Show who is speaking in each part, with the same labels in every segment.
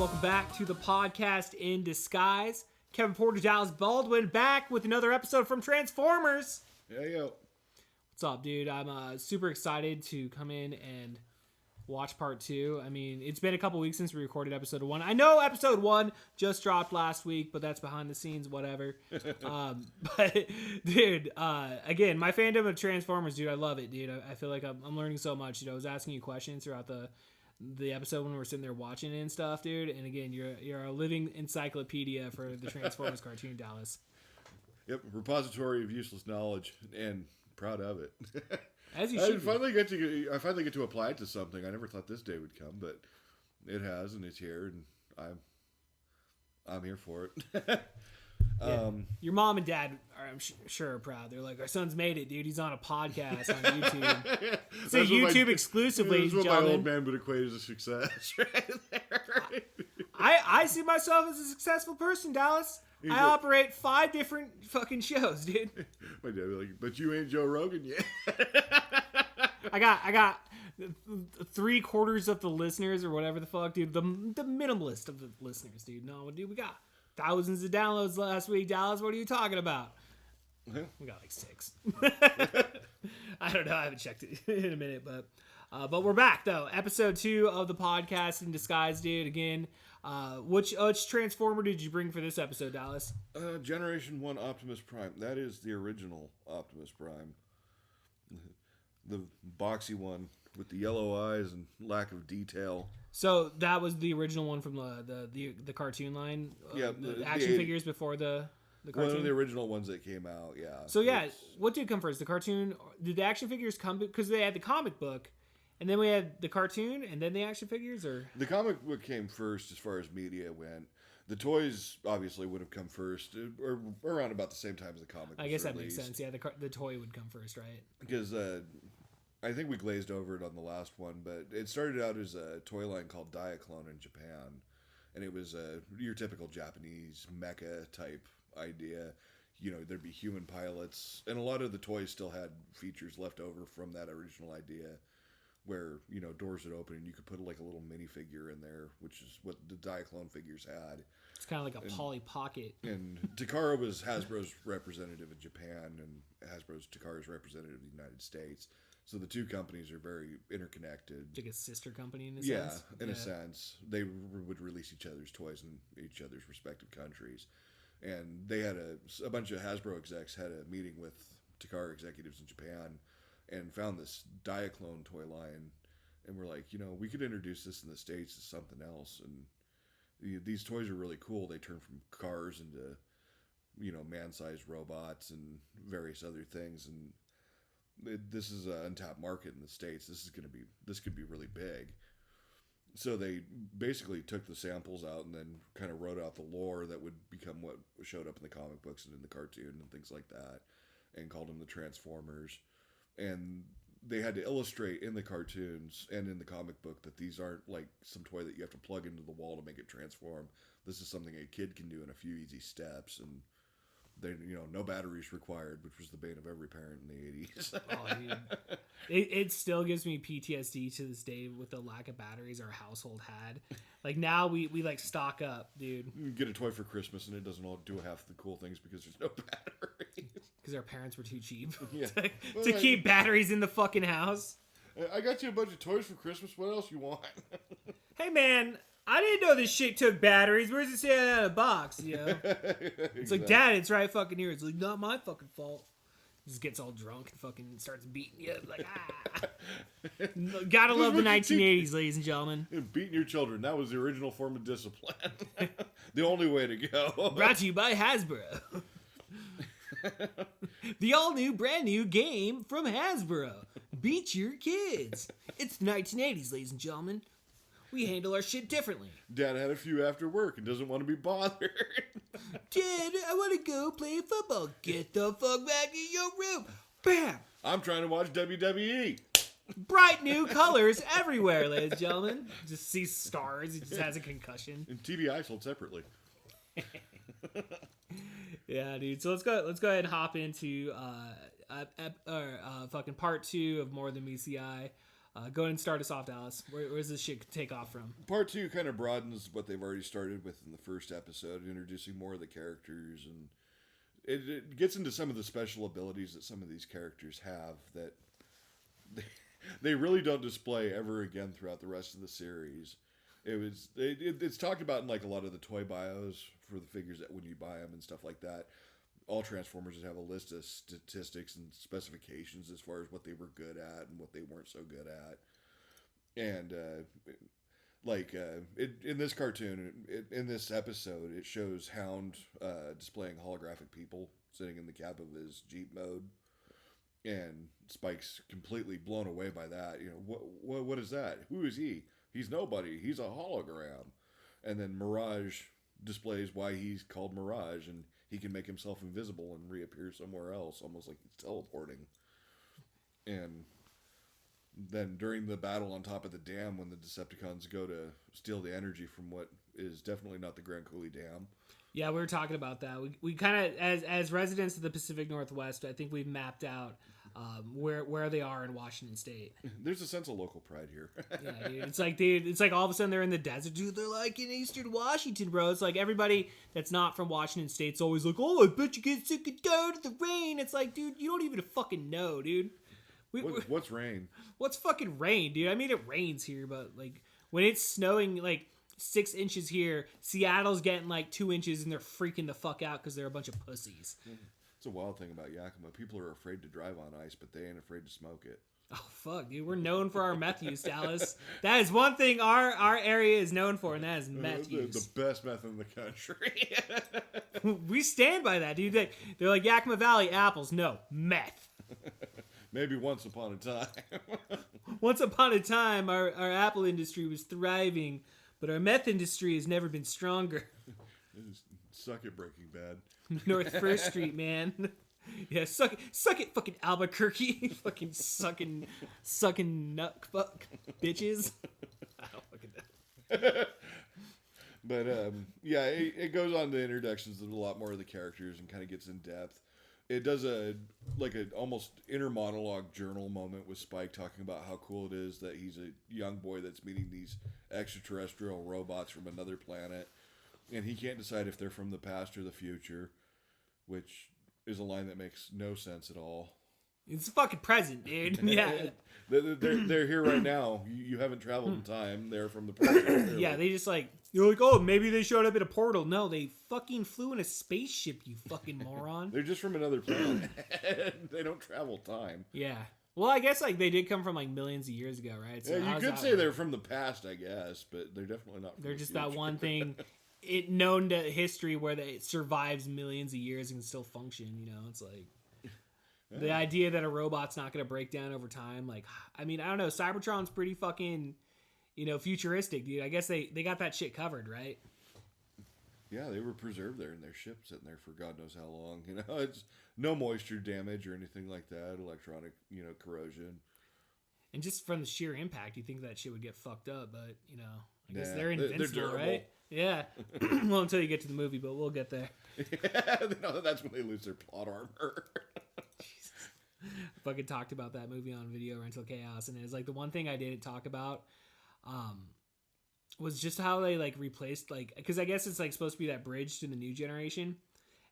Speaker 1: welcome back to the podcast in disguise. Kevin Porter, Dallas Baldwin, back with another episode from Transformers.
Speaker 2: Yeah, yo.
Speaker 1: What's up, dude? I'm super excited to come in and watch part 2. I mean, it's been a couple weeks since we recorded episode 1. I know episode 1 just dropped last week, but that's behind the scenes, whatever. But, dude, again, my fandom of Transformers, dude, I love it, dude. I feel like I'm learning so much. You know, I was asking you questions throughout the episode when we were sitting there watching it and stuff, dude. And again, you're a living encyclopedia for the Transformers cartoon, Dallas.
Speaker 2: Yep, repository of useless knowledge, and proud of it.
Speaker 1: As you
Speaker 2: I
Speaker 1: should.
Speaker 2: finally get to apply it to something. I never thought this day would come, but it has, and it's here, and I'm here for it.
Speaker 1: Yeah. Your mom and dad are, I'm sure, are proud. They're like, our son's made it, dude. He's on a podcast on YouTube. It's a YouTube exclusive, ladies and
Speaker 2: That's what my old
Speaker 1: gentlemen.
Speaker 2: man would equate as a success, right there.
Speaker 1: I see myself as a successful person, Dallas. I
Speaker 2: like-
Speaker 1: operate 5 different fucking shows, dude.
Speaker 2: My dad would be like, but you ain't Joe Rogan yet.
Speaker 1: I got 3/4 of the listeners or whatever the fuck, dude. The minimalist of the listeners, dude. No, dude, we got thousands of downloads last week, Dallas. What are you talking about? We got like 6. I don't know. I haven't checked it in a minute, but we're back though. Episode 2 of the podcast in disguise, dude. Again, which Transformer did you bring for this episode, Dallas?
Speaker 2: Generation 1 Optimus Prime. That is the original Optimus Prime. The boxy one with the yellow eyes and lack of detail.
Speaker 1: So that was the original one from the cartoon line.
Speaker 2: Yeah,
Speaker 1: the action figures before the cartoon.
Speaker 2: One of the original ones that came out. Yeah.
Speaker 1: So yeah, what did come first? The cartoon? Did the action figures come because they had the comic book, and then we had the cartoon, and then the action figures, or
Speaker 2: the comic book came first as far as media went. The toys obviously would have come first, or around about the same time as the comic.
Speaker 1: I guess that makes sense. Yeah, the toy would come first, right?
Speaker 2: Because I think we glazed over it on the last one, but it started out as a toy line called Diaclone in Japan, and it was your typical Japanese mecha type idea. You know, there'd be human pilots, and a lot of the toys still had features left over from that original idea, where, you know, doors would open and you could put like a little minifigure in there, which is what the Diaclone figures had.
Speaker 1: It's kind of like a Polly Pocket.
Speaker 2: And Takara was Hasbro's representative in Japan, and Hasbro's Takara's representative in the United States. So the two companies are very interconnected.
Speaker 1: Like a sister company in a
Speaker 2: Yeah,
Speaker 1: sense.
Speaker 2: in a sense. They would release each other's toys in each other's respective countries. And they had a bunch of Hasbro execs had a meeting with Takara executives in Japan and found this Diaclone toy line. And we're like, you know, we could introduce this in the States as something else. And these toys are really cool. They turn from cars into, you know, man-sized robots and various other things. And this is an untapped market in the States. This could be really big. So they basically took the samples out and then kind of wrote out the lore that would become what showed up in the comic books and in the cartoon and things like that, and called them the Transformers. And they had to illustrate in the cartoons and in the comic book that these aren't like some toy that you have to plug into the wall to make it transform. This is something a kid can do in a few easy steps, and they, you know, no batteries required, which was the bane of every parent in the 80s.
Speaker 1: Oh, dude. It still gives me PTSD to this day with the lack of batteries our household had. Like now we like stock up, dude.
Speaker 2: You get a toy for Christmas and it doesn't all do half the cool things because there's no batteries.
Speaker 1: Because our parents were too cheap
Speaker 2: Yeah.
Speaker 1: to keep batteries in the fucking house.
Speaker 2: I got you a bunch of toys for Christmas. What else you want?
Speaker 1: Hey man, I didn't know this shit took batteries. Where's it saying out of the box? You know? It's like, Dad, it's right fucking here. It's like, not my fucking fault. Just gets all drunk and fucking starts beating you. Like, Gotta love the 1980s, ladies and gentlemen.
Speaker 2: Beating your children. That was the original form of discipline. The only way to go.
Speaker 1: Brought to you by Hasbro. The all-new, brand-new game from Hasbro. Beat your kids. It's the 1980s, ladies and gentlemen. We handle our shit differently.
Speaker 2: Dad had a few after work and doesn't want to be bothered.
Speaker 1: Dad, I want to go play football. Get the fuck back in your room. Bam!
Speaker 2: I'm trying to watch WWE.
Speaker 1: Bright new colors everywhere, ladies and gentlemen. Just sees stars. He just has a concussion.
Speaker 2: And TBI sold separately.
Speaker 1: Yeah, dude. So let's go ahead and hop into fucking part 2 of More Than Meets the Eye. Go ahead and start us off, Dallas. Where's this shit take off from?
Speaker 2: Part 2 kind of broadens what they've already started with in the first episode, introducing more of the characters, and it gets into some of the special abilities that some of these characters have that they really don't display ever again throughout the rest of the series. It's talked about in like a lot of the toy bios for the figures that when you buy them and stuff like that. All Transformers have a list of statistics and specifications as far as what they were good at and what they weren't so good at. And in this cartoon, in this episode, it shows Hound displaying holographic people sitting in the cab of his Jeep mode, and Spike's completely blown away by that. You know, what is that? Who is he? He's nobody. He's a hologram. And then Mirage displays why he's called Mirage, and he can make himself invisible and reappear somewhere else, almost like he's teleporting. And then during the battle on top of the dam, when the Decepticons go to steal the energy from what is definitely not the Grand Coulee Dam.
Speaker 1: Yeah, we were talking about that. We kind of, as residents of the Pacific Northwest, I think we've mapped out where they are in Washington State.
Speaker 2: There's a sense of local pride here.
Speaker 1: Yeah, dude. It's like all of a sudden they're in the desert, dude. They're like in Eastern Washington, bro. It's like everybody that's not from Washington State's always like, oh, I bet you get sick and tired of the rain. It's like, dude, you don't even fucking know, dude.
Speaker 2: What's rain?
Speaker 1: What's fucking rain, dude? I mean, it rains here, but like when it's snowing, like 6 inches here, Seattle's getting like 2 inches, and they're freaking the fuck out because they're a bunch of pussies.
Speaker 2: It's a wild thing about Yakima. People are afraid to drive on ice, but they ain't afraid to smoke it.
Speaker 1: Oh fuck, dude, we're known for our meth use, Dallas. That is one thing our area is known for, and that is meth use.
Speaker 2: The best meth in the country.
Speaker 1: We stand by that, dude. They're like Yakima Valley apples. No, meth.
Speaker 2: Maybe once upon a time.
Speaker 1: Once upon a time, our apple industry was thriving, but our meth industry has never been stronger.
Speaker 2: Suck it, Breaking Bad.
Speaker 1: North First Street, man. Yeah, suck it, fucking Albuquerque. Fucking sucking nut fuck bitches. I don't fucking know.
Speaker 2: But yeah, it goes on to introductions of a lot more of the characters and kind of gets in depth. It does a almost inner monologue journal moment with Spike talking about how cool it is that he's a young boy that's meeting these extraterrestrial robots from another planet, and he can't decide if they're from the past or the future, which is a line that makes no sense at all.
Speaker 1: It's fucking present, dude. Yeah.
Speaker 2: They're here right now. You haven't traveled in time. They're from the present.
Speaker 1: Yeah, they just like, you're like, oh, maybe they showed up at a portal. No, they fucking flew in a spaceship, you fucking moron.
Speaker 2: They're just from another planet. They don't travel time.
Speaker 1: Yeah. Well, I guess like they did come from like millions of years ago, right? So
Speaker 2: yeah, you could say they're from the past, I guess, but they're definitely not from
Speaker 1: They're
Speaker 2: the
Speaker 1: just
Speaker 2: future.
Speaker 1: that one thing known to history where it survives millions of years and can still function, you know? It's like the idea that a robot's not going to break down over time. Like, I mean, I don't know. Cybertron's pretty fucking, futuristic, dude. I guess they got that shit covered, right?
Speaker 2: Yeah, they were preserved there in their ship, sitting there for God knows how long. It's no moisture damage or anything like that. Electronic, corrosion.
Speaker 1: And just from the sheer impact, you think that shit would get fucked up, but I guess
Speaker 2: Nah,
Speaker 1: they're invincible, right? Yeah. Well, until you get to the movie, but we'll get there.
Speaker 2: Yeah, that's when they lose their plot armor.
Speaker 1: Fucking talked about that movie on Video Rental Chaos, and it was like the one thing I didn't talk about was just how they like replaced because I guess it's like supposed to be that bridge to the new generation,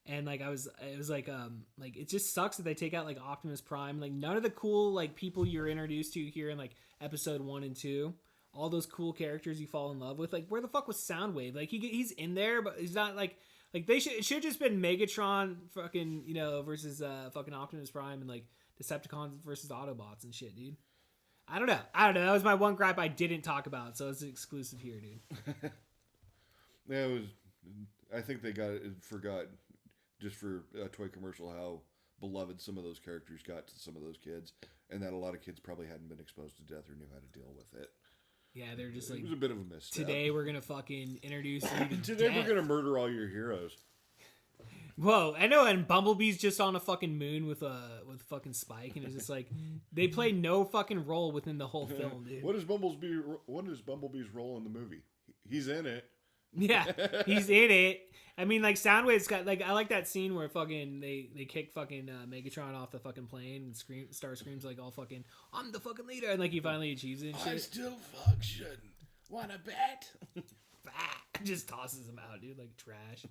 Speaker 1: and it was like it just sucks that they take out like Optimus Prime, like none of the cool like people you're introduced to here in like episode 1 and 2, all those cool characters you fall in love with, like where the fuck was Soundwave? Like he's in there, but he's not like they it should have just been Megatron fucking versus fucking Optimus Prime and like Decepticons versus Autobots and shit, dude. I don't know. That was my one gripe I didn't talk about, so it's exclusive here, dude.
Speaker 2: Yeah, it was. I think they forgot just for a toy commercial how beloved some of those characters got to some of those kids, and that a lot of kids probably hadn't been exposed to death or knew how to deal with it.
Speaker 1: Yeah, they're just like,
Speaker 2: it was a bit of a misstep.
Speaker 1: Today we're gonna fucking introduce you to
Speaker 2: Today
Speaker 1: death.
Speaker 2: we're gonna murder all your heroes.
Speaker 1: Whoa, I know, and Bumblebee's just on a fucking moon with fucking Spike, and it's just like they play no fucking role within the whole film, dude.
Speaker 2: What is Bumblebee's role in the movie? He's in it.
Speaker 1: Yeah, he's in it. I mean, like Soundwave's got like I like that scene where fucking they kick fucking Megatron off the fucking plane and Star screams like all fucking I'm the fucking leader and like he finally achieves it and shit.
Speaker 2: I still function. Wanna bet?
Speaker 1: Just tosses him out, dude, like trash.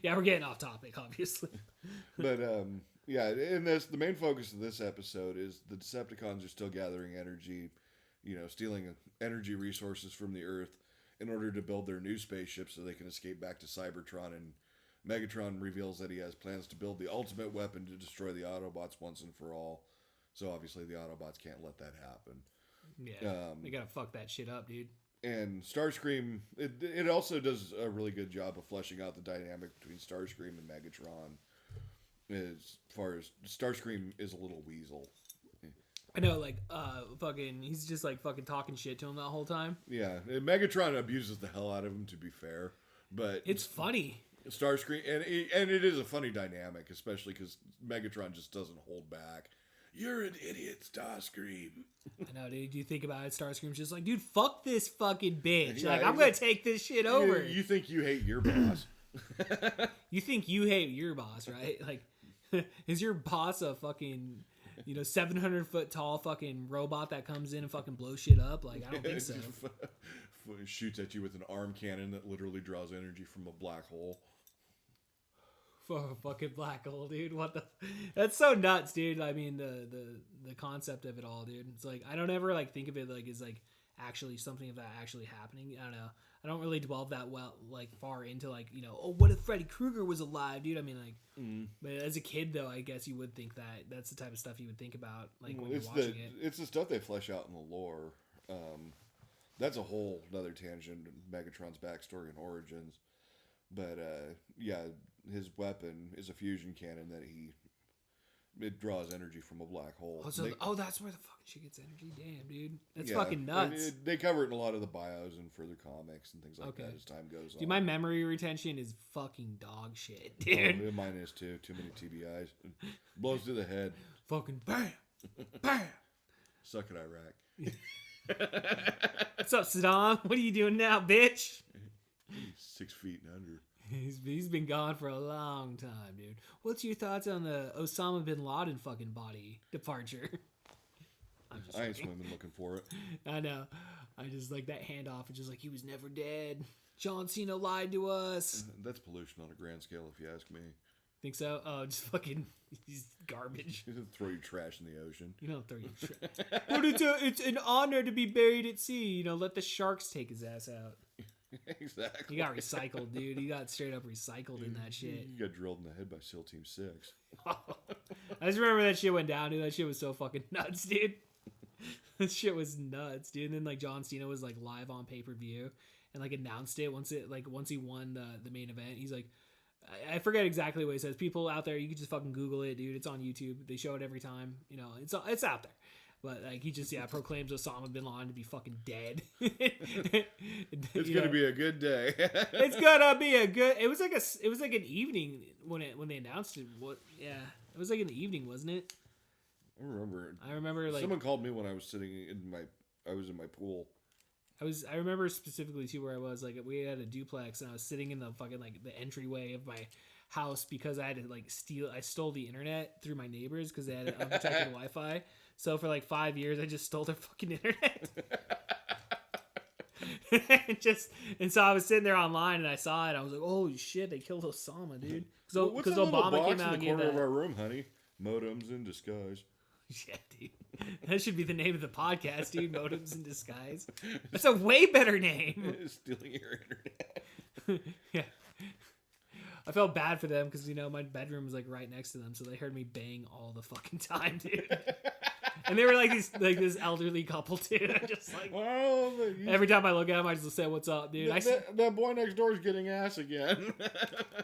Speaker 1: Yeah, we're getting off topic, obviously.
Speaker 2: But yeah, and the main focus of this episode is the Decepticons are still gathering energy, stealing energy resources from the Earth in order to build their new spaceship so they can escape back to Cybertron. And Megatron reveals that he has plans to build the ultimate weapon to destroy the Autobots once and for all. So obviously the Autobots can't let that happen.
Speaker 1: Yeah, they gotta fuck that shit up, dude.
Speaker 2: And Starscream, it also does a really good job of fleshing out the dynamic between Starscream and Megatron. As far as Starscream is a little weasel.
Speaker 1: I know, like, fucking, he's just like fucking talking shit to him that whole time.
Speaker 2: Yeah, and Megatron abuses the hell out of him, to be fair, but
Speaker 1: it's funny.
Speaker 2: Starscream, and it is a funny dynamic, especially because Megatron just doesn't hold back. You're an idiot, Starscream.
Speaker 1: I know, dude. You think about it, Starscream's just like, dude, fuck this fucking bitch.
Speaker 2: Yeah,
Speaker 1: like, I'm gonna take this shit over.
Speaker 2: You think you hate your boss?
Speaker 1: You think you hate your boss, right? Like, is your boss a fucking 700-foot tall fucking robot that comes in and fucking blows shit up? Like, I don't think so.
Speaker 2: Shoots at you with an arm cannon that literally draws energy from a black hole.
Speaker 1: For a fucking black hole, dude. What the? That's so nuts, dude. I mean, the concept of it all, dude. It's like I don't ever like think of it like as like actually something of that actually happening. I don't know. I don't really dwell that far into like what if Freddy Krueger was alive, dude? I mean, like, but as a kid though, I guess you would think that's the type of stuff you would think about like when you're watching it.
Speaker 2: It's the stuff they flesh out in the lore. That's a whole another tangent. Megatron's backstory and origins, but yeah. His weapon is a fusion cannon that it draws energy from a black hole.
Speaker 1: Oh, that's where the fucking shit gets energy. Damn, dude, that's fucking nuts.
Speaker 2: They cover it in a lot of the bios and further comics and things like that as time goes on.
Speaker 1: Dude, my memory retention is fucking dog shit, dude.
Speaker 2: Oh, mine is too. Too many TBIs. Blows to the head.
Speaker 1: Fucking bam, bam.
Speaker 2: Suck it, Iraq.
Speaker 1: What's up, Saddam? What are you doing now, bitch?
Speaker 2: He's 6 feet and under.
Speaker 1: He's been gone for a long time, dude. What's your thoughts on the Osama bin Laden fucking body departure?
Speaker 2: I ain't swimming looking for it.
Speaker 1: I know. I just like that handoff. It's just like he was never dead. John Cena lied to us.
Speaker 2: That's pollution on a grand scale, if you ask me.
Speaker 1: Think so? Oh, just fucking he's garbage.
Speaker 2: Throw your trash in the ocean.
Speaker 1: You don't throw your trash. But it's an honor to be buried at sea. Let the sharks take his ass out.
Speaker 2: Exactly.
Speaker 1: He got recycled, dude. He got straight up recycled in that shit.
Speaker 2: You got drilled in the head by SEAL Team 6.
Speaker 1: I just remember that shit went down, dude. That shit was so fucking nuts, dude. That shit was nuts, dude. And then like John Cena was like live on pay-per-view and like announced it once he won the main event. He's like, I forget exactly what he says. People out there, you can just fucking Google it, dude. It's on YouTube. They show it every time. It's out there. But like he just proclaims Osama bin Laden to be fucking dead.
Speaker 2: It's gonna be a good day.
Speaker 1: It's gonna be a good. It was like an evening when they announced it. It was like in the evening, wasn't it?
Speaker 2: I
Speaker 1: remember like
Speaker 2: someone called me when I was sitting in my pool.
Speaker 1: I remember specifically too where I was like we had a duplex and I was sitting in the fucking like the entryway of my house because I had to like I stole the internet through my neighbors because they had unprotected Wi-Fi. So for like 5 years, I just stole their fucking internet. And so I was sitting there online and I saw it. I was like, "Holy shit! They killed Osama, dude!" Because Obama came out
Speaker 2: in the corner of our room, honey. Modems in disguise.
Speaker 1: Yeah, dude. That should be the name of the podcast, dude. Modems in disguise. That's a way better name.
Speaker 2: Stealing your internet.
Speaker 1: Yeah. I felt bad for them because my bedroom was like right next to them, so they heard me bang all the fucking time, dude. And they were like this elderly couple, dude. I'm just like, every time I look at them, I just say, "What's up, dude?"
Speaker 2: That boy next door is getting ass again.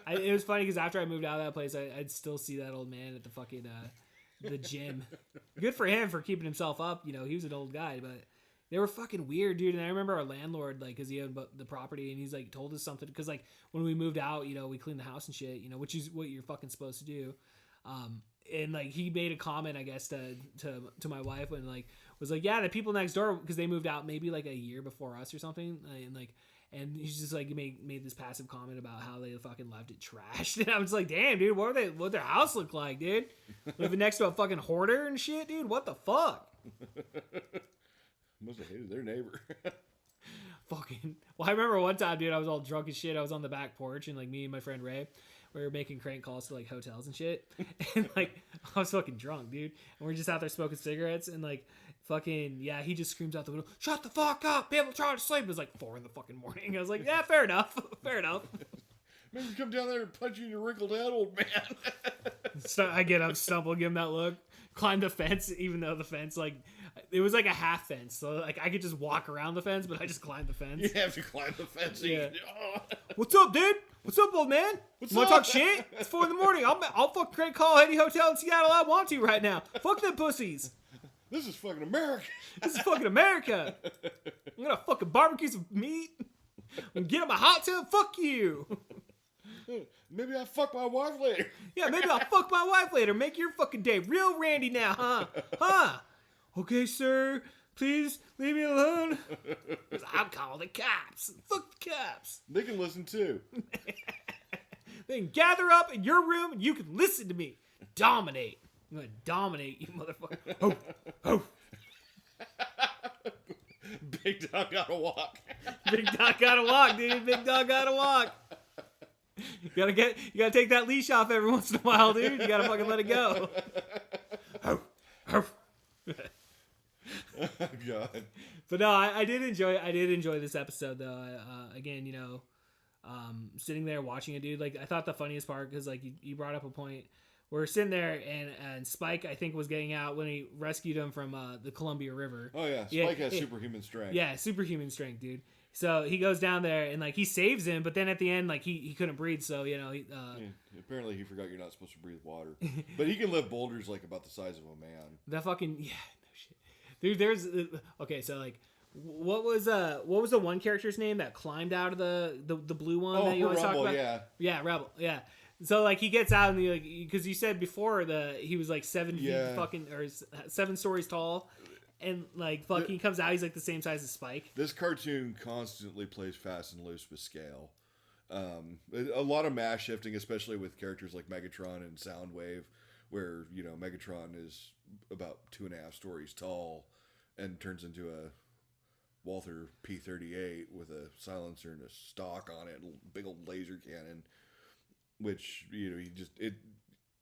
Speaker 1: It was funny because after I moved out of that place, I'd still see that old man at the fucking the gym. Good for him for keeping himself up. He was an old guy, but they were fucking weird, dude. And I remember our landlord, like, because he owned the property, and he's like told us something. Because like when we moved out, we cleaned the house and shit, which is what you're fucking supposed to do. And like he made a comment, I guess, to my wife when like was like, yeah, the people next door because they moved out maybe like a year before us or something, and like And he's just like made this passive comment about how they fucking left it trashed. And I was like, damn, dude, what their house look like, dude? Living next to a fucking hoarder and shit, dude. What the fuck?
Speaker 2: Must have hated their neighbor.
Speaker 1: Fucking. Well, I remember one time, dude, I was all drunk as shit. I was on the back porch, and like me and my friend Ray, we were making crank calls to like hotels and shit. And like I was fucking drunk, dude. And we're just out there smoking cigarettes, and like fucking yeah, he just screams out the window, "Shut the fuck up! People trying to sleep." It was like 4 in the fucking morning. I was like, yeah, fair enough, fair enough.
Speaker 2: Maybe come down there and punch you in your wrinkled head, old man.
Speaker 1: So I get up, stumble, give him that look, climb the fence, even though the fence, like, it was like a half fence. So, like, I could just walk around the fence, but I just climbed the fence.
Speaker 2: You have to climb the fence.
Speaker 1: Yeah.
Speaker 2: Oh.
Speaker 1: What's up, dude? What's up, old man?
Speaker 2: What's
Speaker 1: Want
Speaker 2: up?
Speaker 1: to talk shit? It's 4 in the morning. I'll fucking crank call any hotel in Seattle I want to right now. Fuck them pussies.
Speaker 2: This is fucking America.
Speaker 1: This is fucking America. I'm gonna fucking barbecue some meat and get in my hot tub. Fuck you.
Speaker 2: Maybe I'll fuck my wife later.
Speaker 1: Yeah, maybe I'll fuck my wife later. Make your fucking day real randy now, huh? Huh? Okay, sir. Please leave me alone. I'll call the cops. Fuck the cops.
Speaker 2: They can listen too.
Speaker 1: They can gather up in your room and you can listen to me. Dominate. I'm gonna dominate you, motherfucker. Oh, oh.
Speaker 2: Big dog gotta walk.
Speaker 1: Big dog gotta walk, dude. Big dog gotta walk. You gotta take that leash off every once in a while, dude. You gotta fucking let it go. Oh, oh.
Speaker 2: Oh, God.
Speaker 1: But no, I did enjoy this episode though. Again, sitting there watching it, dude. Like I thought the funniest part, because like you brought up a point. We're sitting there and Spike, I think, was getting out when he rescued him from the Columbia River.
Speaker 2: Oh yeah, Spike has superhuman strength.
Speaker 1: Yeah, superhuman strength, dude. So he goes down there and like he saves him, but then at the end, like he couldn't breathe, so
Speaker 2: Apparently he forgot you're not supposed to breathe water, but he can lift boulders like about the size of a man.
Speaker 1: That fucking no shit, dude. There's okay, so like. What was the one character's name that climbed out of the blue one that you always
Speaker 2: Rebel,
Speaker 1: talk about?
Speaker 2: Yeah,
Speaker 1: Rebel, yeah. So like he gets out and he like, because you said before he was like 7 feet fucking or 7 stories tall, and like fucking he comes out, he's like the same size as Spike.
Speaker 2: This cartoon constantly plays fast and loose with scale. A lot of mass shifting, especially with characters like Megatron and Soundwave, where Megatron is about 2.5 stories tall and turns into a Walther P-38 with a silencer and a stock on it, a big old laser cannon, which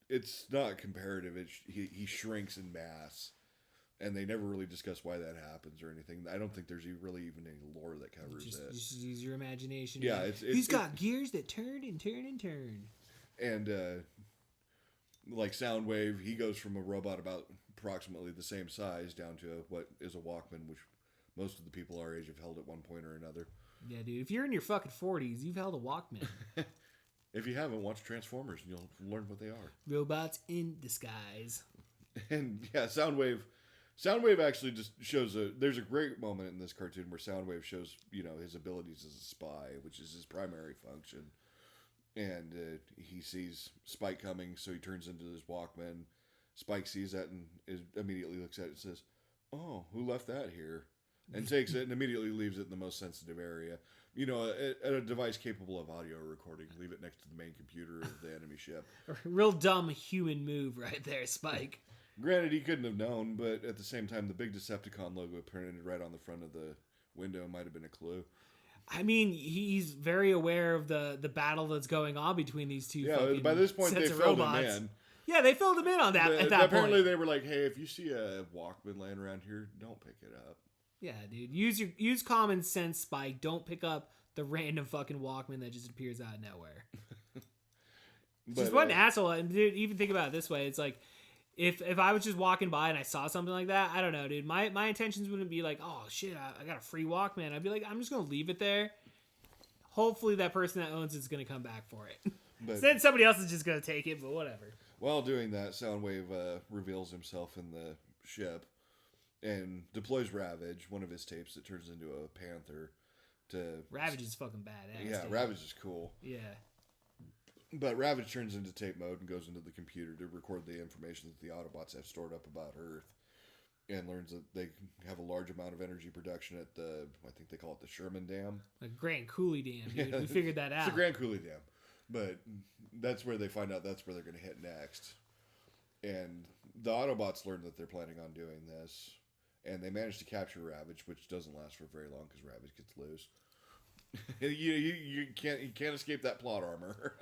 Speaker 2: it's not comparative. He shrinks in mass, and they never really discuss why that happens or anything. I don't think there's really even any lore that covers it.
Speaker 1: Just use your imagination.
Speaker 2: Yeah,
Speaker 1: he's got gears that turn and turn and turn.
Speaker 2: And like Soundwave, he goes from a robot about approximately the same size down to what is a Walkman, which most of the people our age have held at one point or another.
Speaker 1: Yeah, dude. If you're in your fucking 40s, you've held a Walkman.
Speaker 2: If you haven't, watch Transformers and you'll learn what they are.
Speaker 1: Robots in disguise.
Speaker 2: And yeah, Soundwave actually just shows there's a great moment in this cartoon where Soundwave shows, his abilities as a spy, which is his primary function. And he sees Spike coming, so he turns into his Walkman. Spike sees that and immediately looks at it and says, "Oh, who left that here?" And takes it and immediately leaves it in the most sensitive area. At a device capable of audio recording, leave it next to the main computer of the enemy ship.
Speaker 1: Real dumb human move right there, Spike.
Speaker 2: Granted, he couldn't have known, but at the same time, the big Decepticon logo printed right on the front of the window might have been a clue.
Speaker 1: I mean, he's very aware of the battle that's going on between these two.
Speaker 2: Yeah, by this point, they filled him in.
Speaker 1: Yeah, they filled him in on that. At that
Speaker 2: apparently,
Speaker 1: point,
Speaker 2: they were like, "Hey, if you see a Walkman laying around here, don't pick it up."
Speaker 1: Yeah, dude. Use common sense, Spike. Don't pick up the random fucking Walkman that just appears out of nowhere. Just what an asshole. And dude, even think about it this way. It's like if I was just walking by and I saw something like that, I don't know, dude. My intentions wouldn't be like, oh shit, I got a free Walkman. I'd be like, I'm just gonna leave it there. Hopefully that person that owns it's gonna come back for it. But then somebody else is just gonna take it, but whatever.
Speaker 2: While doing that, Soundwave reveals himself in the ship and deploys Ravage, one of his tapes that turns into a panther.
Speaker 1: Ravage is fucking badass.
Speaker 2: Yeah,
Speaker 1: dude.
Speaker 2: Ravage is cool.
Speaker 1: Yeah.
Speaker 2: But Ravage turns into tape mode and goes into the computer to record the information that the Autobots have stored up about Earth. and learns that they have a large amount of energy production at I think they call it the Sherman Dam.
Speaker 1: Like Grand Coulee Dam, dude. We figured that out.
Speaker 2: It's the Grand Coulee Dam. But that's where they find out that's where they're going to hit next. And the Autobots learn that they're planning on doing this. And they manage to capture Ravage, which doesn't last for very long because Ravage gets loose. you can't escape that plot armor.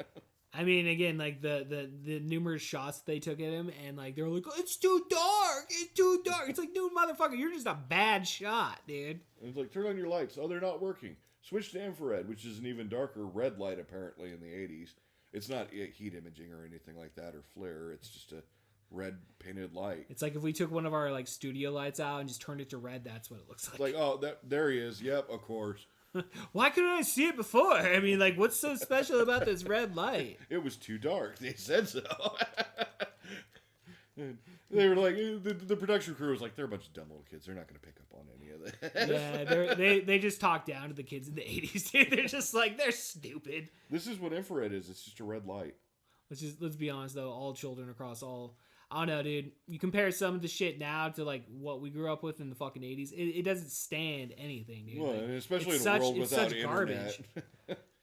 Speaker 1: I mean, again, like the numerous shots they took at him, and like they're like, it's too dark. It's like, dude, motherfucker, you're just a bad shot, dude.
Speaker 2: And it's like, turn on your lights. Oh, they're not working. Switch to infrared, which is an even darker red light apparently in the 80s. It's not heat imaging or anything like that or flare. It's just a red painted light.
Speaker 1: It's like if we took one of our like studio lights out and just turned it to red, that's what it looks like.
Speaker 2: It's like, oh, there he is. Yep, of course.
Speaker 1: Why couldn't I see it before? I mean, like, what's so special about this red light?
Speaker 2: It was too dark. They said so. They were like, the production crew was like, they're a bunch of dumb little kids. They're not going to pick up on any of this.
Speaker 1: Yeah, they just talk down to the kids in the 80s, dude. They're just like, they're stupid.
Speaker 2: This is what infrared is. It's just a red light.
Speaker 1: Let's be honest, though. All children across all... I don't know, dude. You compare some of the shit now to, like, what we grew up with in the fucking 80s. It doesn't stand anything, dude.
Speaker 2: Well,
Speaker 1: like,
Speaker 2: especially in a world without internet.
Speaker 1: Garbage.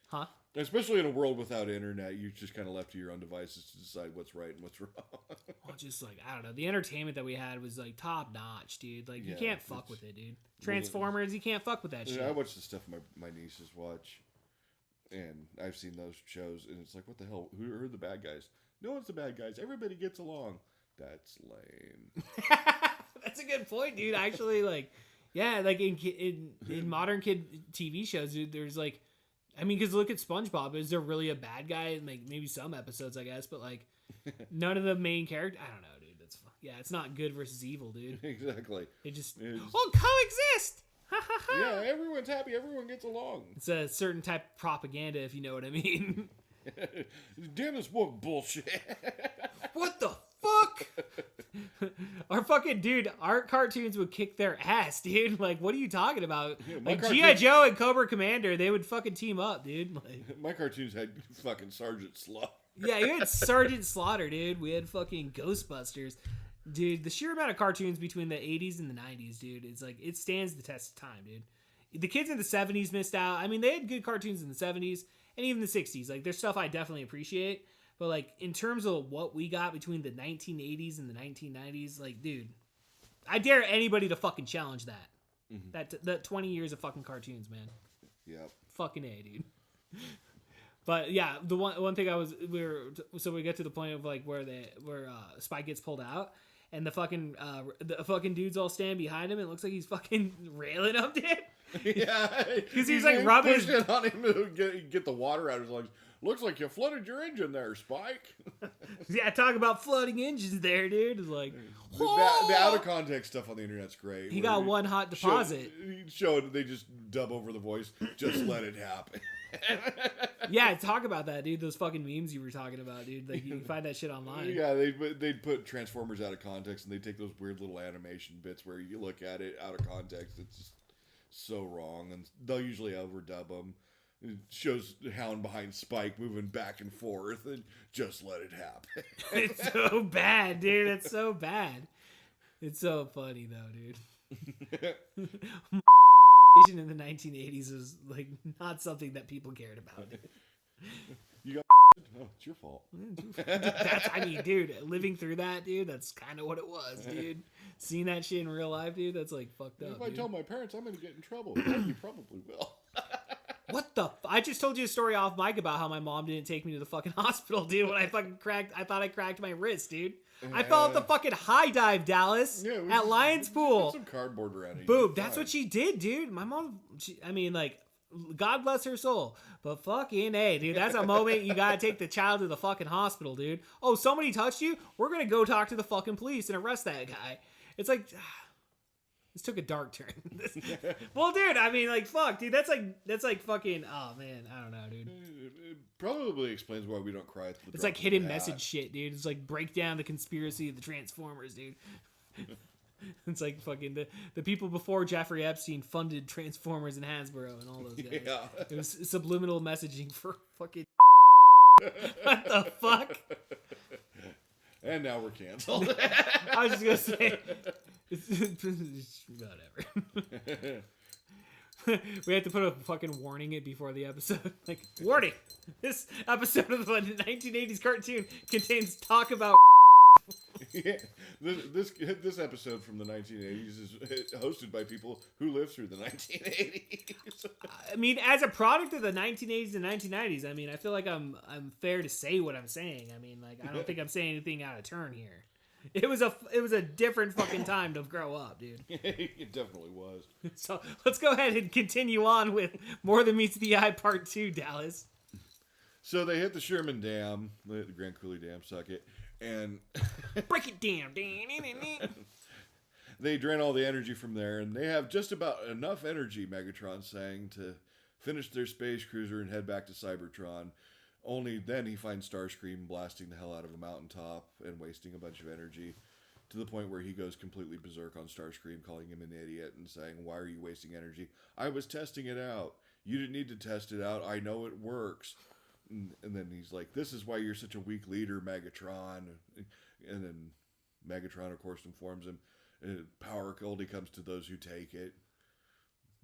Speaker 1: Huh?
Speaker 2: Especially in a world without internet, you're just kind of left to your own devices to decide what's right and what's wrong.
Speaker 1: Well, just like, I don't know. The entertainment that we had was like top notch, dude. Like, you can't fuck with it, dude. Transformers, you can't fuck with that shit.
Speaker 2: I watch the stuff my nieces watch, and I've seen those shows, and it's like, what the hell? Who are the bad guys? No one's the bad guys. Everybody gets along. That's lame.
Speaker 1: That's a good point, dude. Actually, like, yeah, like in modern kid TV shows, dude, there's like, I mean, because look at SpongeBob. Is there really a bad guy? Like, maybe some episodes, I guess, but like, none of the main characters. I don't know, dude. It's not good versus evil, dude.
Speaker 2: Exactly.
Speaker 1: It's coexist.
Speaker 2: Yeah, everyone's happy. Everyone gets along.
Speaker 1: It's a certain type of propaganda, if you know what I mean.
Speaker 2: Damn this woke bullshit.
Speaker 1: What the fuck? Our cartoons would kick their ass, dude. Like, what are you talking about?
Speaker 2: Yeah,
Speaker 1: like G.I. Joe and Cobra Commander, they would fucking team up, dude. Like,
Speaker 2: my cartoons had fucking Sergeant Slaughter.
Speaker 1: Yeah, you had Sergeant Slaughter, dude. We had fucking Ghostbusters. Dude, the sheer amount of cartoons between the 80s and the 90s, dude, it's like, it stands the test of time, dude. The kids in the 70s missed out. I mean, they had good cartoons in the 70s and even the 60s. Like, there's stuff I definitely appreciate. But, like, in terms of what we got between the 1980s and the 1990s, like, dude, I dare anybody to fucking challenge that. Mm-hmm. That 20 years of fucking cartoons, man.
Speaker 2: Yep.
Speaker 1: Fucking A, dude. But, yeah, the one thing so we get to the point of, like, where Spike gets pulled out. And the fucking dudes all stand behind him. And it looks like he's fucking railing them, dude.
Speaker 2: Yeah.
Speaker 1: Because he's like rubbing his...
Speaker 2: on him to get the water out of his lungs. Looks like you flooded your engine there, Spike.
Speaker 1: Yeah, talk about flooding engines there, dude. It's like...
Speaker 2: The out of context stuff on the internet's great.
Speaker 1: He got one hot deposit.
Speaker 2: Showed they just dub over the voice. Just let it happen.
Speaker 1: Yeah, talk about that, dude. Those fucking memes you were talking about, dude. Like, you can find that shit online.
Speaker 2: Yeah, they'd put Transformers out of context, and they take those weird little animation bits where you look at it out of context. It's just so wrong, and they'll usually overdub them. It shows Hound behind Spike moving back and forth, and just let it happen.
Speaker 1: It's so bad, dude. It's so bad. It's so funny, though, dude. In the 1980s was like not something that people cared about.
Speaker 2: You got oh, it's your fault.
Speaker 1: I mean, dude, living through that, dude, that's kind of what it was, dude. Seeing that shit in real life, dude, that's like fucked up.
Speaker 2: If I tell my parents, I'm gonna get in trouble. You probably will.
Speaker 1: What the? I just told you a story off mic about how my mom didn't take me to the fucking hospital, dude. When I thought I cracked my wrist, dude. I fell off the fucking high dive, Dallas, at Lions Pool.
Speaker 2: Some cardboard around here.
Speaker 1: Boom. That's what she did, dude. My mom, like, God bless her soul. But fucking A, dude. That's a moment you gotta take the child to the fucking hospital, dude. Oh, somebody touched you? We're gonna go talk to the fucking police and arrest that guy. It's like... This took a dark turn. Well, dude, I mean, like, fuck, dude. That's like fucking... Oh, man. I don't know, dude.
Speaker 2: It probably explains why we don't cry.
Speaker 1: It's like hidden message shit, dude. It's like break down the conspiracy of the Transformers, dude. It's like fucking the people before Jeffrey Epstein funded Transformers and Hasbro and all those guys. Yeah. It was subliminal messaging for fucking... What the fuck?
Speaker 2: And now we're canceled.
Speaker 1: I was just gonna say... Whatever. We have to put a fucking warning it before the episode. Like, warning! This episode of the 1980s cartoon contains talk about.
Speaker 2: Yeah, this episode from the 1980s is hosted by people who lived through the 1980s.
Speaker 1: I mean, as a product of the 1980s and 1990s, I mean, I feel like I'm fair to say what I'm saying. I mean, like, I don't think I'm saying anything out of turn here. It was a different fucking time to grow up, dude.
Speaker 2: It definitely was.
Speaker 1: So let's go ahead and continue on with More Than Meets the Eye Part 2, Dallas.
Speaker 2: So they hit the Sherman Dam, the Grand Coulee Dam, suck it, and
Speaker 1: Break it down.
Speaker 2: they drain all the energy from there, and they have just about enough energy, Megatron's saying, to finish their space cruiser and head back to Cybertron. Only then he finds Starscream blasting the hell out of a mountaintop and wasting a bunch of energy, to the point where he goes completely berserk on Starscream, calling him an idiot and saying, "Why are you wasting energy? I was testing it out. You didn't need to test it out. I know it works." And then he's like, "This is why you're such a weak leader, Megatron." And then Megatron, of course, informs him, power only comes to those who take it.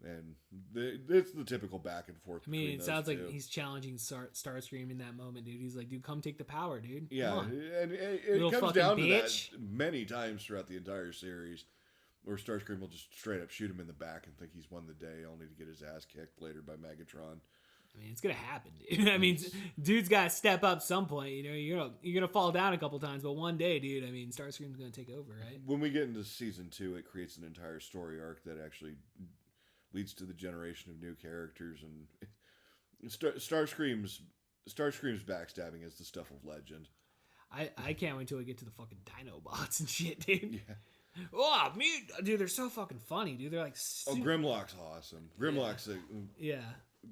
Speaker 2: And it's the typical back and forth.
Speaker 1: I mean, it sounds like he's challenging Starscream in that moment, dude. He's like, dude, come take the power, dude.
Speaker 2: Yeah, and it comes down to that many times throughout the entire series, where Starscream will just straight up shoot him in the back and think he's won the day, only to get his ass kicked later by Megatron.
Speaker 1: I mean, it's gonna happen, dude. I mean, dude's got to step up some point. You know, you're gonna fall down a couple times, but one day, dude. I mean, Starscream's gonna take over, right?
Speaker 2: When we get into season 2, it creates an entire story arc that actually leads to the generation of new characters, and Starscream's backstabbing is the stuff of legend.
Speaker 1: I can't wait till we get to the fucking Dinobots and shit, dude.
Speaker 2: Yeah.
Speaker 1: Oh, me, dude, they're so fucking funny, dude. They're like,
Speaker 2: Grimlock's awesome. Grimlock's
Speaker 1: yeah.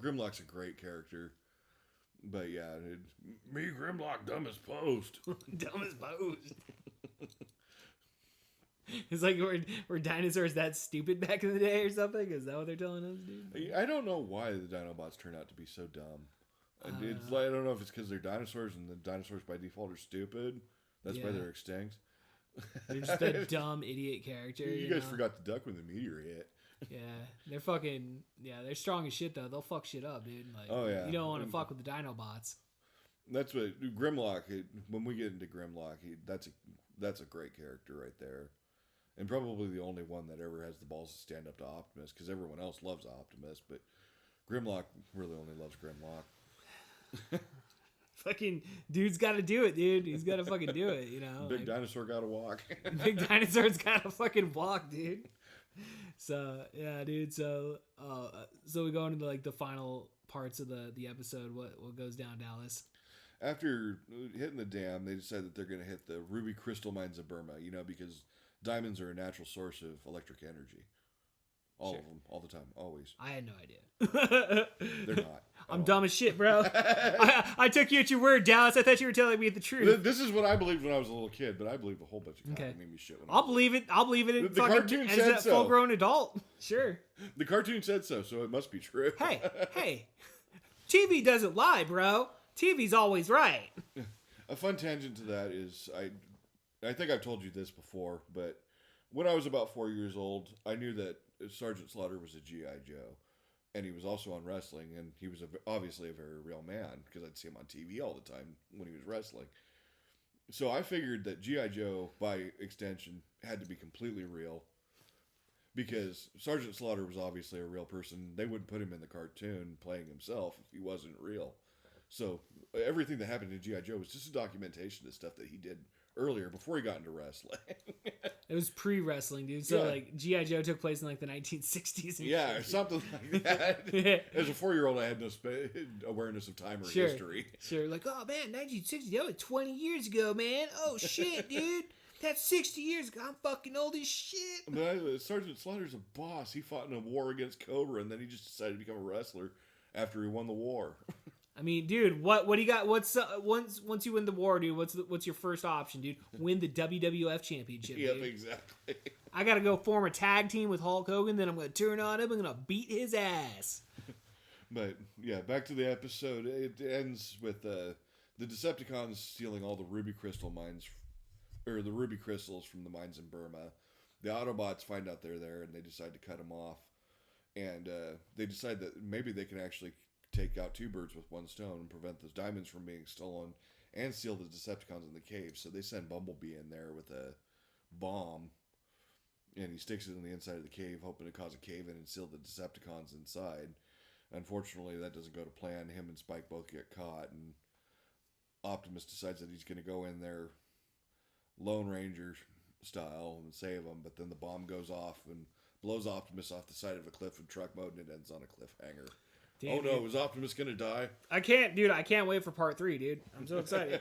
Speaker 2: Grimlock's a great character. But yeah, me Grimlock, dumb as post.
Speaker 1: Dumb as post. It's like were dinosaurs that stupid back in the day or something? Is that what they're telling us, dude?
Speaker 2: I don't know why the Dinobots turn out to be so dumb. It's like, I don't know if it's because they're dinosaurs and the dinosaurs by default are stupid. That's why they're extinct.
Speaker 1: They're just a dumb idiot character.
Speaker 2: You guys forgot to duck when the meteor hit.
Speaker 1: Yeah, they're fucking. Yeah, they're strong as shit though. They'll fuck shit up, dude. Like,
Speaker 2: oh yeah,
Speaker 1: you don't want to fuck with the Dinobots.
Speaker 2: That's what Grimlock. When we get into Grimlock, that's a great character right there, and probably the only one that ever has the balls to stand up to Optimus, because everyone else loves Optimus, but Grimlock really only loves Grimlock.
Speaker 1: Fucking dude's got to do it, dude. He's got to fucking do it, you know.
Speaker 2: Big dinosaur got to walk.
Speaker 1: Big dinosaur's got to fucking walk, dude. So yeah, dude. So we go into like the final parts of the episode. What goes down, Dallas?
Speaker 2: After hitting the dam, they decide that they're going to hit the ruby crystal mines of Burma. You know, because diamonds are a natural source of electric energy. All of them, all the time, always.
Speaker 1: I had no idea.
Speaker 2: They're not.
Speaker 1: I'm dumb as shit, bro. I took you at your word, Dallas. I thought you were telling me the truth.
Speaker 2: This is what I believed when I was a little kid, but I believed a whole bunch of crap that made me shit.
Speaker 1: I'll believe it. I'll believe it.
Speaker 2: The cartoon said
Speaker 1: as a
Speaker 2: so.
Speaker 1: full-grown adult. Sure.
Speaker 2: The cartoon said so it must be true.
Speaker 1: Hey. TV doesn't lie, bro. TV's always right.
Speaker 2: A fun tangent to that is, I think I've told you this before, but when I was about 4 years old, I knew that Sergeant Slaughter was a G.I. Joe. And he was also on wrestling, and he was obviously a very real man, because I'd see him on TV all the time when he was wrestling. So I figured that G.I. Joe, by extension, had to be completely real, because Sergeant Slaughter was obviously a real person. They wouldn't put him in the cartoon playing himself if he wasn't real. So everything that happened to G.I. Joe was just a documentation of stuff that he did earlier, before he got into wrestling.
Speaker 1: It was pre-wrestling, dude. So, like, G.I. Joe took place in, like, the 1960s.
Speaker 2: And something like that. As a 4-year-old, I had no awareness of time or history.
Speaker 1: Sure. Like, oh, man, 1960, that was 20 years ago, man. Oh, shit, dude. That's 60 years ago. I'm fucking old as shit.
Speaker 2: But Sergeant Slaughter's a boss. He fought in a war against Cobra, and then he just decided to become a wrestler after he won the war.
Speaker 1: I mean, dude, what do you got? What's once you win the war, dude? What's your first option, dude? Win the WWF Championship.
Speaker 2: Yep,
Speaker 1: dude.
Speaker 2: Exactly.
Speaker 1: I gotta go form a tag team with Hulk Hogan. Then I'm gonna turn on him. I'm gonna beat his ass.
Speaker 2: But yeah, back to the episode. It ends with the Decepticons stealing all the ruby crystal mines, or the ruby crystals from the mines in Burma, The Autobots find out they're there, and they decide to cut them off. And they decide that maybe they can actually take out two birds with one stone and prevent those diamonds from being stolen and seal the Decepticons in the cave. So they send Bumblebee in there with a bomb, and he sticks it in the inside of the cave, hoping to cause a cave-in and seal the Decepticons inside. Unfortunately, that doesn't go to plan. Him and Spike both get caught, and Optimus decides that he's going to go in there Lone Ranger style and save them, but then the bomb goes off and blows Optimus off the side of a cliff in truck mode, and it ends on a cliffhanger.
Speaker 1: Damn,
Speaker 2: oh no,
Speaker 1: dude.
Speaker 2: is Optimus going to die?
Speaker 1: I can't wait for part 3, dude. I'm so excited.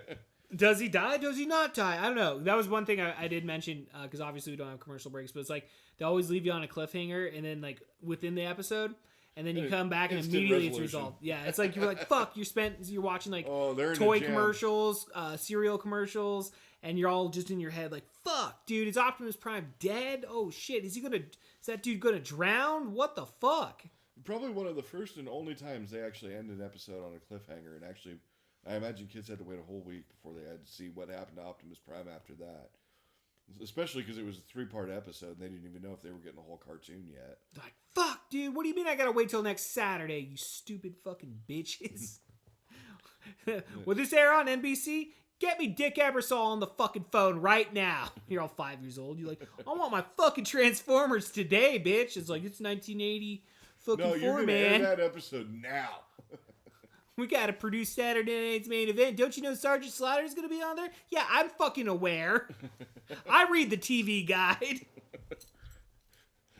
Speaker 1: Does he die? Does he not die? I don't know. That was one thing I did mention, because obviously we don't have commercial breaks, but it's like they always leave you on a cliffhanger, and then like within the episode, and then you come back and immediately it's resolved. Yeah, it's like you're like, fuck, you're watching like toy commercials, cereal commercials, and you're all just in your head like, fuck, dude, is Optimus Prime dead? Oh shit, is that dude gonna drown? What the fuck?
Speaker 2: Probably one of the first and only times they actually end an episode on a cliffhanger, and actually, I imagine kids had to wait a whole week before they had to see what happened to Optimus Prime after that. Especially because it was a 3-part episode, and they didn't even know if they were getting a whole cartoon yet.
Speaker 1: Like, fuck, dude, what do you mean I gotta wait till next Saturday, you stupid fucking bitches? Will this air on NBC? Get me Dick Ebersol on the fucking phone right now. You're all 5 years old. You're like, I want my fucking Transformers today, bitch. It's like, it's 1980 fucking
Speaker 2: no, you're gonna
Speaker 1: man.
Speaker 2: air that episode now.
Speaker 1: We gotta produce Saturday night's main event. Don't you know Sergeant Slaughter's gonna be on there? Yeah, I'm fucking aware. I read the TV guide.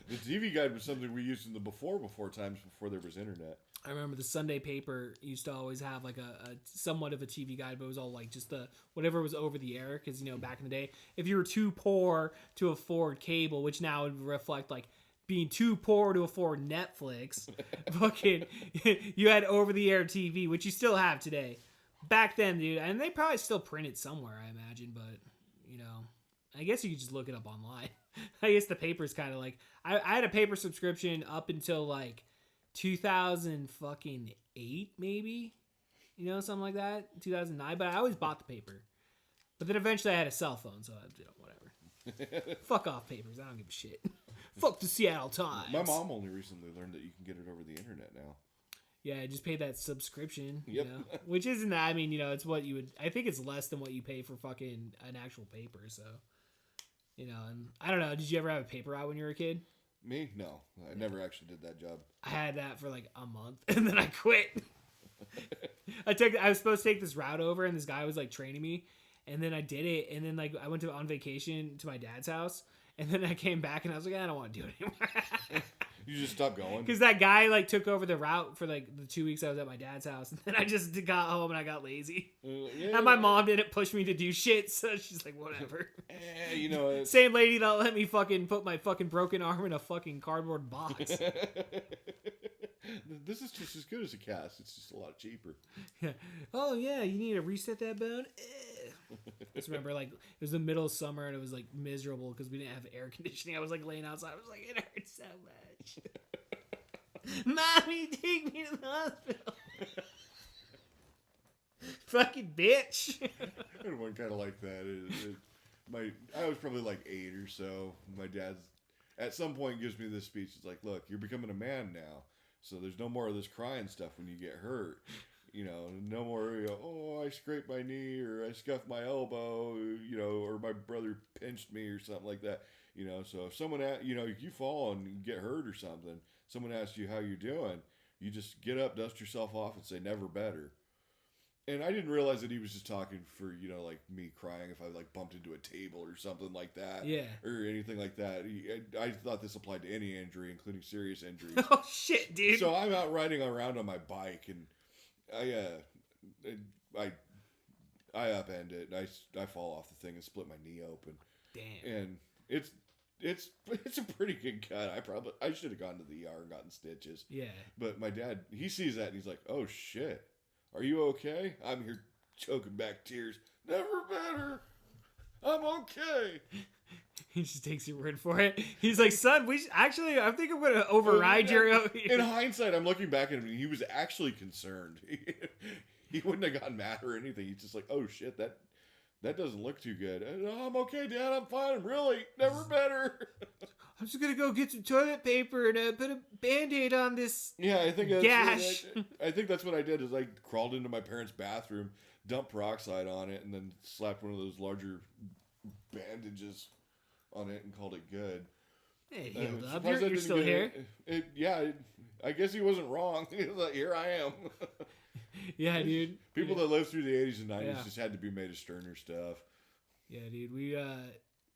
Speaker 2: The TV guide was something we used in the before times before there was internet.
Speaker 1: I remember the Sunday paper used to always have like a somewhat of a TV guide, but it was all like just the whatever was over the air. Because, you know, back in the day, if you were too poor to afford cable, which now would reflect like being too poor to afford Netflix, fucking, you had over the air TV, which you still have today. Back then, dude, and they probably still print it somewhere, I imagine, but, you know, I guess you could just look it up online. I guess the paper's kind of like, I had a paper subscription up until like 2008, maybe, you know, something like that, 2009, but I always bought the paper. But then eventually I had a cell phone, so you know, whatever. Fuck off papers, I don't give a shit. Fuck the Seattle Times.
Speaker 2: My mom only recently learned that you can get it over the internet now.
Speaker 1: Yeah, just pay that subscription,
Speaker 2: Yep.
Speaker 1: you know, which isn't that, I mean, you know, it's what you would, I think it's less than what you pay for fucking an actual paper, so, you know, and I don't know, did you ever have a paper out when you were a kid?
Speaker 2: Me? No. I never actually did that job.
Speaker 1: I had that for like a month, and then I quit. I was supposed to take this route over, and this guy was like training me, and then I did it, and then like I went on vacation to my dad's house, and then I came back, and I was like, I don't want to do it anymore.
Speaker 2: You just stopped going?
Speaker 1: Because that guy like took over the route for like the 2 weeks I was at my dad's house, and then I just got home and I got lazy.
Speaker 2: Yeah.
Speaker 1: And my mom didn't push me to do shit, so she's like, whatever.
Speaker 2: You know,
Speaker 1: Same lady that let me fucking put my fucking broken arm in a fucking cardboard box.
Speaker 2: This is just as good as a cast. It's just a lot cheaper.
Speaker 1: Yeah. Oh yeah, you need to reset that bone. I just remember like it was the middle of summer and it was like miserable because we didn't have air conditioning. I was like laying outside. I was like, it hurts so much. Mommy, take me to the hospital. Fucking bitch.
Speaker 2: I had one kind of like that. I was probably like 8 or so. My dad's at some point gives me this speech. It's like, look, you're becoming a man now, so there's no more of this crying stuff when you get hurt. You know, no more, you know, oh, I scraped my knee or I scuffed my elbow, you know, or my brother pinched me or something like that. You know, so if someone, you know, if you fall and you get hurt or something, someone asks you how you're doing, you just get up, dust yourself off, and say, never better. And I didn't realize that he was just talking for, you know, like me crying if I like bumped into a table or something like that.
Speaker 1: Yeah.
Speaker 2: Or anything like that. I thought this applied to any injury, including serious injuries.
Speaker 1: Oh shit, dude.
Speaker 2: So I'm out riding around on my bike and I upend it and I fall off the thing and split my knee open.
Speaker 1: Damn.
Speaker 2: And it's a pretty good cut. I should have gone to the ER and gotten stitches.
Speaker 1: Yeah.
Speaker 2: But my dad, he sees that and he's like, "Oh shit. Are you okay?" I'm here choking back tears. Never better. I'm okay.
Speaker 1: He just takes your word for it. He's like, son, I think I'm going to override your...
Speaker 2: In hindsight, I'm looking back at him and he was actually concerned. He wouldn't have gotten mad or anything. He's just like, oh shit, that doesn't look too good. "Oh, I'm okay, Dad. I'm fine. Really, never better."
Speaker 1: I'm just gonna go get some toilet paper and put a Band-Aid on this.
Speaker 2: Yeah, I think that's
Speaker 1: Gash.
Speaker 2: I think that's what I did. Is I crawled into my parents' bathroom, dumped peroxide on it, and then slapped one of those larger bandages on it and called it good.
Speaker 1: Hey,
Speaker 2: I'm
Speaker 1: healed up.
Speaker 2: surprised
Speaker 1: You're
Speaker 2: that didn't
Speaker 1: still
Speaker 2: get
Speaker 1: here.
Speaker 2: I guess he wasn't wrong. He was like, here I am.
Speaker 1: Yeah, dude.
Speaker 2: People that lived through the 80s and 90s
Speaker 1: Yeah.
Speaker 2: just had to be made of sterner stuff.
Speaker 1: Yeah, dude.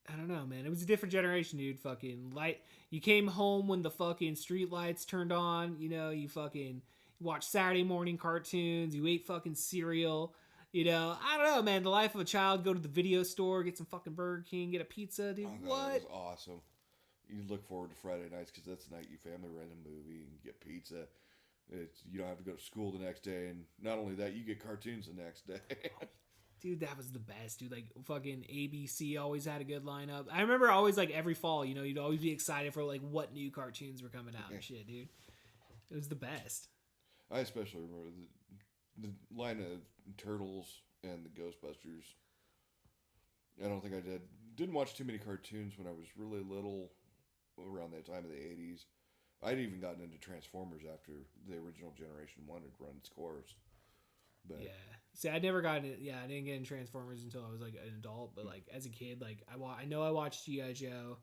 Speaker 1: I don't know, man. It was a different generation, dude. Fucking light. You came home when the fucking street lights turned on. You know, you fucking watched Saturday morning cartoons. You ate fucking cereal. You know, I don't know, man. The life of a child. Go to the video store, get some fucking Burger King, get a pizza, dude.
Speaker 2: Oh, God,
Speaker 1: What?
Speaker 2: That was awesome. You look forward to Friday nights because that's the night you family rent a movie and get pizza. You don't have to go to school the next day, and not only that, you get cartoons the next day.
Speaker 1: Dude, that was the best, dude. Like, fucking ABC always had a good lineup. I remember always, like, every fall, you know, you'd always be excited for, like, what new cartoons were coming out and shit, dude. It was the best.
Speaker 2: I especially remember the line of Turtles and the Ghostbusters. I don't think I didn't watch too many cartoons when I was really little, around that time of the 80s. I'd even gotten into Transformers after the original Generation 1 had run its course. But
Speaker 1: Yeah. See, I never got it. Yeah, I didn't get in Transformers until I was, like, an adult. But, like, as a kid, like, I know I watched G.I. Joe.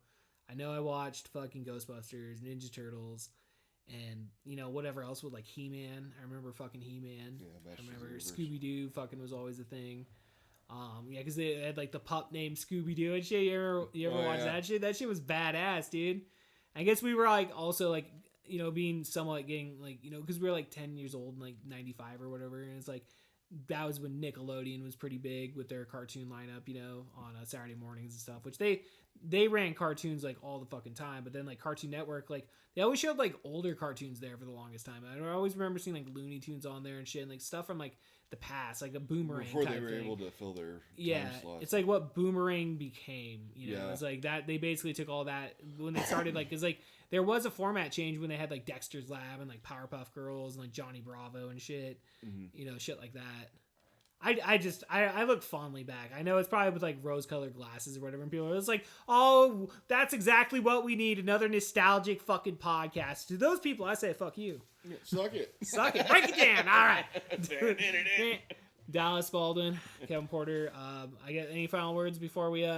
Speaker 1: I know I watched fucking Ghostbusters, Ninja Turtles, and, you know, whatever else with, like, He-Man. I remember fucking He-Man.
Speaker 2: Yeah,
Speaker 1: I
Speaker 2: Masters of the
Speaker 1: remember
Speaker 2: Universe.
Speaker 1: Scooby-Doo fucking was always a thing. Yeah, because they had, like, the pup named Scooby-Doo and shit. You ever
Speaker 2: Oh,
Speaker 1: watch
Speaker 2: yeah.
Speaker 1: that shit? That shit was badass, dude. I guess we were, like, also, like, you know, being somewhat getting, like, you know, because we were, like, 10 years old in, like, 95 or whatever. And it's, like, that was when Nickelodeon was pretty big with their cartoon lineup, you know, on Saturday mornings and stuff, which they ran cartoons, like, all the fucking time. But then, like, Cartoon Network, like, they always showed, like, older cartoons there for the longest time. I always remember seeing, like, Looney Tunes on there and shit, and, like, stuff from, like, the past, like a Boomerang
Speaker 2: before
Speaker 1: type
Speaker 2: they were
Speaker 1: thing.
Speaker 2: able to fill their
Speaker 1: Yeah,
Speaker 2: time slots.
Speaker 1: it's like what Boomerang became, you know.
Speaker 2: Yeah.
Speaker 1: It's like that they basically took all that when they started, like, because, like, there was a format change when they had, like, Dexter's Lab and, like, Powerpuff Girls and, like, Johnny Bravo and shit, you know, shit like that. I look fondly back. I know it's probably with, like, rose-colored glasses or whatever, and people are just like, oh, that's exactly what we need, another nostalgic fucking podcast. To those people, I say, fuck you.
Speaker 2: Yeah, suck it.
Speaker 1: Suck it. Break it down. All right. Dallas Baldwin, Kevin Porter. I get any final words before we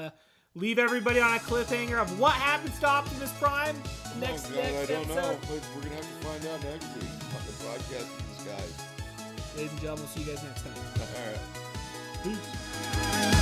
Speaker 1: leave everybody on a cliffhanger of what happens to Optimus Prime next
Speaker 2: God, I don't know.
Speaker 1: episode?
Speaker 2: But we're gonna have to find out next week on the podcast with this guys.
Speaker 1: Ladies and gentlemen, we'll see you guys next time.
Speaker 2: All right.
Speaker 1: Peace.